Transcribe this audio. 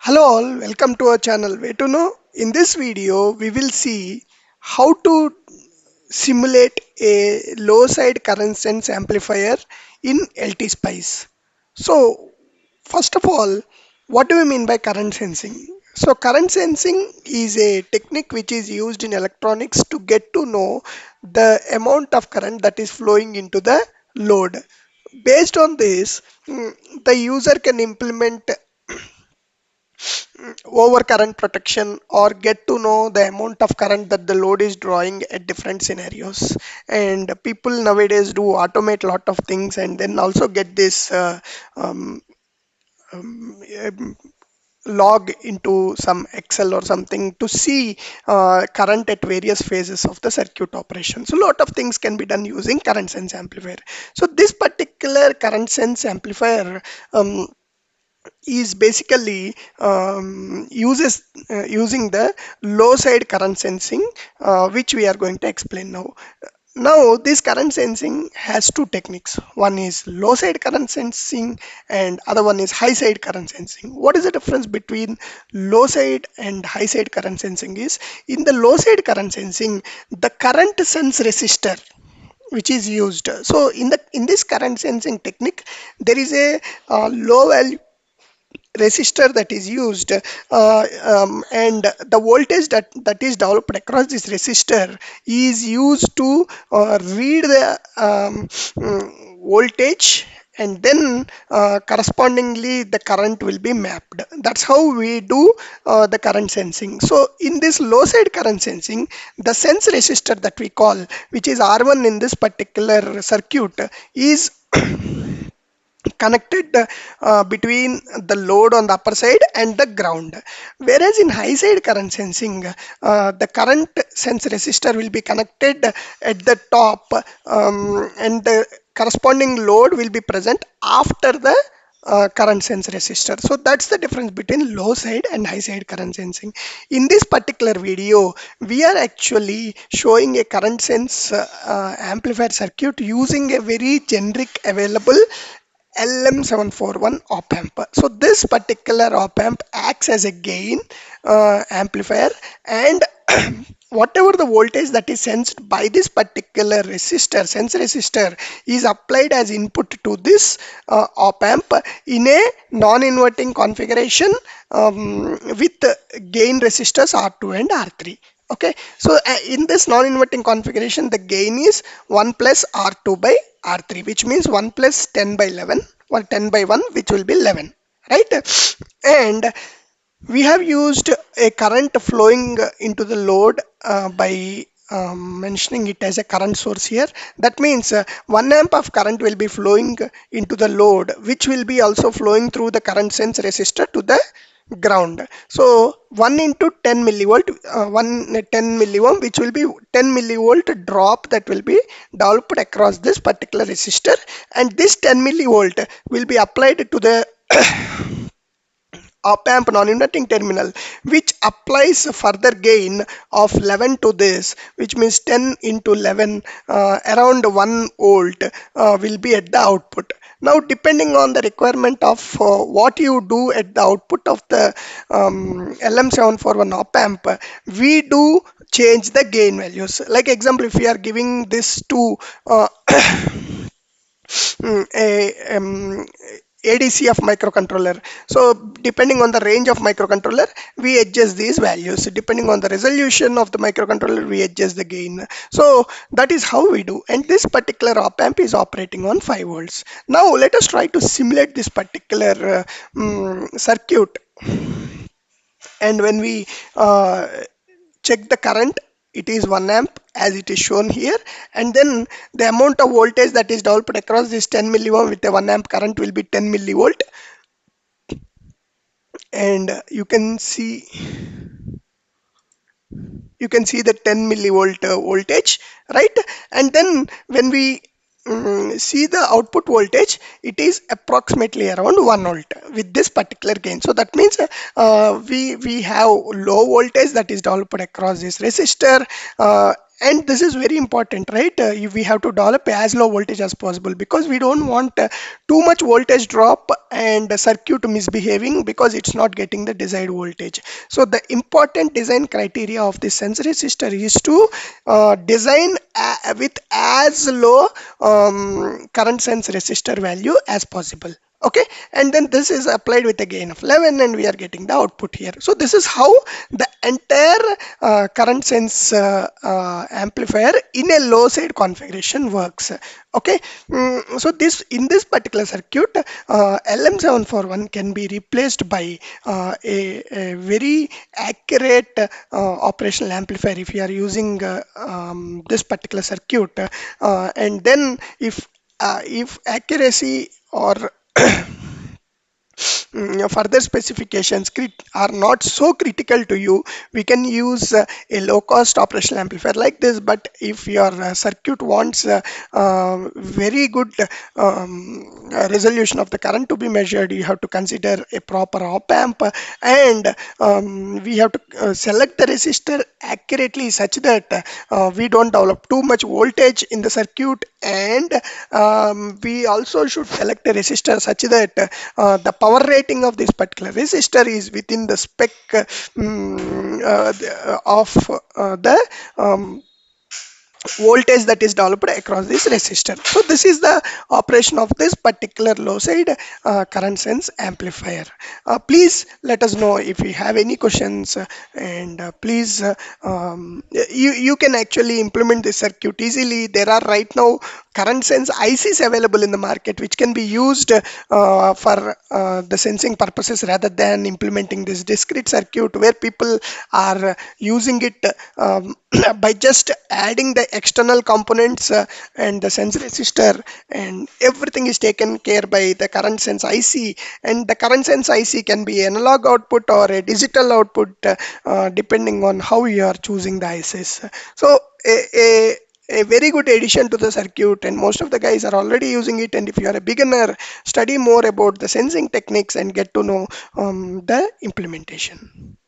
Hello all, welcome to our channel Way to Know. In this video, we will see how to simulate a low side current sense amplifier in LT Spice. So, first of all, what do we mean by current sensing? So, current sensing is a technique which is used in electronics to get to know the amount of current that is flowing into the load. Based on this, the user can implement over current protection or get to know the amount of current that the load is drawing at different scenarios. And people nowadays do automate a lot of things and then also get this um, um, log into some Excel or something to see current at various phases of the circuit operation. So a lot of things can be done using current sense amplifier. So this particular current sense amplifier is basically using the low side current sensing, which we are going to explain now. Now, this current sensing has two techniques. One is low side current sensing and other one is high side current sensing. What is the difference between low side and high side current sensing is, in the low side current sensing, the current sense resistor which is used. So in this current sensing technique, there is a low value resistor that is used, and the voltage that is developed across this resistor is used to read the voltage, and then correspondingly the current will be mapped. That's how we do the current sensing. So in this low side current sensing, the sense resistor that we call, which is R1 in this particular circuit, is connected between the load on the upper side and the ground. Whereas in high side current sensing, the current sense resistor will be connected at the top, and the corresponding load will be present after the current sense resistor. So that's the difference between low side and high side current sensing. In this particular video, we are actually showing a current sense amplifier circuit using a very generic available LM741 op amp. So this particular op amp acts as a gain amplifier, and whatever the voltage that is sensed by this particular resistor, sense resistor, is applied as input to this op amp in a non-inverting configuration, with gain resistors R2 and R3. Okay, so in this non-inverting configuration, the gain is 1 plus R2 by R3, which means 1 plus 10 by 11 or 10 by 1, which will be 11, right? And we have used a current flowing into the load by mentioning it as a current source here. That means 1 amp of current will be flowing into the load, which will be also flowing through the current sense resistor to the ground. So 1 into 10 millivolt, 10 milliohm, which will be 10 millivolt drop that will be developed across this particular resistor, and this 10 millivolt will be applied to the op amp non-inverting terminal, which applies further gain of 11 to this, which means 10 into 11, around 1 volt will be at the output. Now, depending on the requirement of what you do at the output of the LM741 op amp, we do change the gain values. Like example, if we are giving this to a ADC of microcontroller. So depending on the range of microcontroller, we adjust these values. Depending on the resolution of the microcontroller, we adjust the gain. So that is how we do. And this particular op amp is operating on 5 volts. Now let us try to simulate this particular circuit. And when we check the current, it is 1 amp as it is shown here, and then the amount of voltage that is developed across this 10 milliohm with a 1 amp current will be 10 millivolt, and you can see the 10 millivolt voltage, right? And then when we see the output voltage, it is approximately around 1 volt with this particular gain. So that means we have low voltage that is developed across this resistor, and this is very important, right? We have to develop as low voltage as possible, because we don't want too much voltage drop and the circuit misbehaving because it's not getting the desired voltage. So the important design criteria of this sense resistor is to design with as low current sense resistor value as possible. Okay, and then this is applied with a gain of 11 and we are getting the output here. So this is how the entire current sense amplifier in a low side configuration works. Okay, so this in this particular circuit, LM741 can be replaced by a very accurate operational amplifier if you are using this particular circuit, and then if accuracy or further specifications are not so critical to you, we can use a low cost operational amplifier like this. But if your circuit wants very good resolution of the current to be measured, you have to consider a proper op amp, and we have to select the resistor accurately such that we don't develop too much voltage in the circuit, and we also should select a resistor such that the power rating of this particular resistor is within the spec of the voltage that is developed across this resistor. So this is the operation of this particular low side current sense amplifier. Please let us know if you have any questions, and please you can actually implement this circuit easily. There are right now current sense ICs available in the market which can be used for the sensing purposes rather than implementing this discrete circuit, where people are using it by just adding the external components and the sense resistor, and everything is taken care by the current sense IC. And the current sense IC can be analog output or a digital output, depending on how you are choosing the ICs. So a very good addition to the circuit, and most of the guys are already using it. And if you are a beginner, study more about the sensing techniques and get to know the implementation.